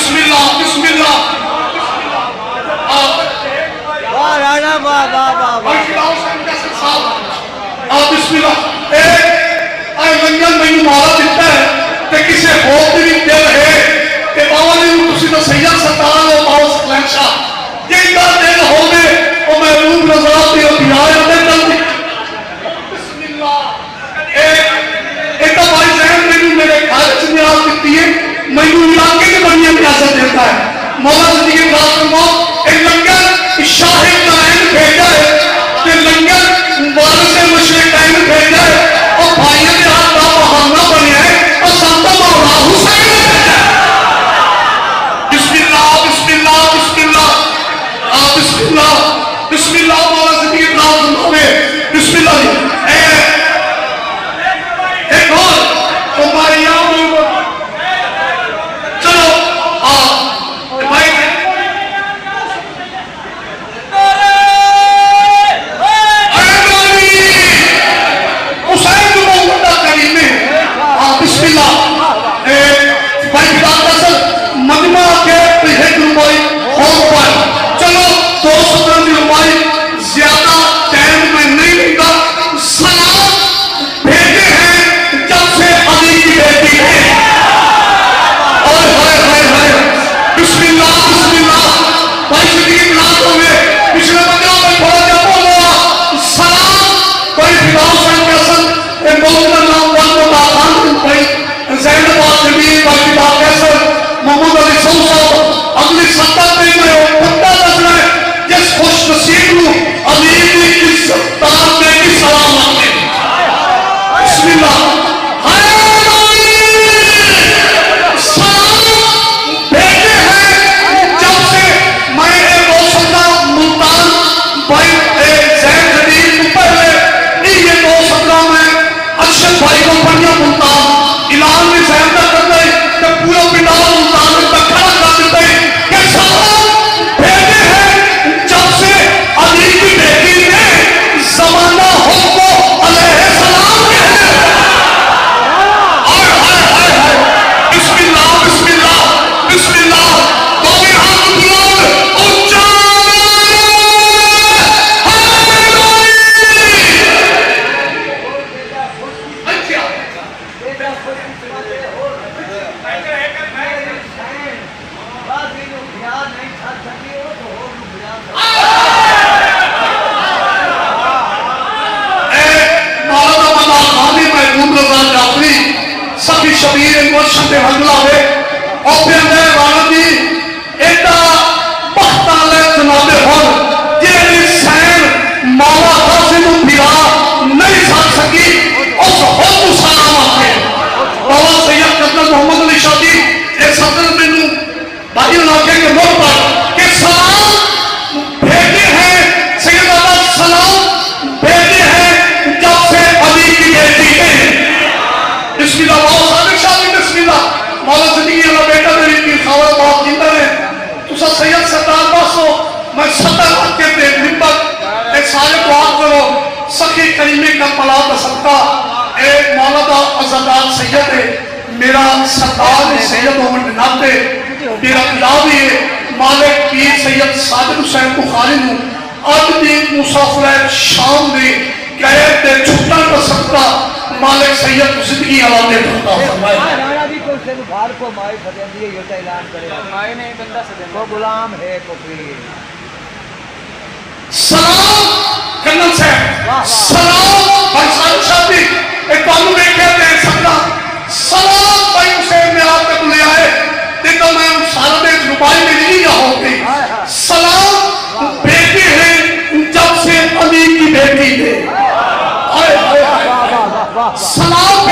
بسم اللہ بسم اللہ بسم اللہ اے لنگن میں مالا دیتا ہے کہ کسے ہوت بھی دل ہے کہ بابا نے کسی تو سید سرطان اور باؤ سکلین شاہ یہ اتنا دل ہو گئے اور میں روم رضاعت دی اور بیائی اندر دل دی بسم اللہ ایتا بھائی ذہن میں میرے خارج نیاز دیتی ہے میں علاقے کے بنیاں نیازت دیتا ہے مولا صدیق راز فرماؤ ایک لنگر شاہد نائن بھیجا ہے کہ لنگر وارث مشرق ٹائم بھیجا ہے اور بھائیوں نے ہاتھ کا بہانہ بنیا ہے اور سانتا مولا حسین نے بھیجا ہے بسم اللہ بسم اللہ بسم اللہ بسم اللہ بسم اللہ مولا صدیق راز فرماؤ بسم اللہ ایک اور تمہاری یہاں چلو بھائی بسم اللہ بھائی فضل مجمع کے ہیڈ رمائی ہوم پر چلو 217 کی رمائی زیادہ ٹائم میں نہیں لگا سلام بھیجے ہیں جب سے علی کی بیٹی ہے اور بسم اللہ بھائی صدیق ناتوں میں پچھلے مجمع میں تھوڑا جب بولوا سلام بھائی فضل کے اصل ایک بہت نام زینب آسمی باقی باقیسر محمد علی سوسا اگلی ستر میں میں خطہ دس رہے جس خوش نصیب ہوں علیمی کی ستار میں کی سلام آتے بسم اللہ سلام بھیجے ہیں جب سے میں ایک دوسرا ملتان بھائی زین جدید پہلے یہ 217 میں ارشد بھائی کو پڑھیا ملتان اعلان میں سہمتا کر دے کہ پورا پنڈال ملتان میں کھڑا کر دیتے کہ سلام بھیجے ہیں جب سے علی کی بیٹی نے زمانہ ہم کو علیہ السلام کہے بسم اللہ بسم اللہ بسم اللہ دومی ہاتھ بلند اونچا سبھی شبیر مرشد حملہ ہوئے اور پھر میں والا دی ایتا بخت آلے جناب ہون یہ سین مولا حاصل بھیرا نہیں ساتھ سکی اس حد سلام آتے مولا سید قدر محمد علی شادی ایک صدر منو بھائی علاقے کے مر پر کہ سلام بھیجے ہیں سید اللہ سلام بھیجے ہیں جب سے علی کی بیٹی ہے بسم اللہ مولا صادق شاہدی بسم اللہ مولا زندگی اللہ بیٹا میری کی خواہ بہت جندہ ہے تو سا سید سردار باسو میں ستر حد کے دے نمبت ایک سارے دعا کرو سخی کریمی کا پلا دا صدقہ ایک مولا دا عزدار سید ہے میرا سردار سید عمر بناتے میرا قلاوی ہے مالک پیر سید صادق حسین بخاری ہوں آج دی مسافر شام دی قید دے چھٹا کا صدقہ مالک سید زندگی علا دے بھتا رانا بھی کوئی سے بھار کو مائی فتح دیئے یہ اعلان کرے مائی نہیں بندہ سے وہ غلام ہے کفری سلام کنن سے سلام بھائی صاحب شادی ایک بانو میں کہتے ہیں سلام بھائی حسین میں آپ تک لے آئے دیکھا میں سارا میں ربائی میں نہیں ہو گئی سلام بیٹی ہے جب سے علی کی بیٹی ہے سلام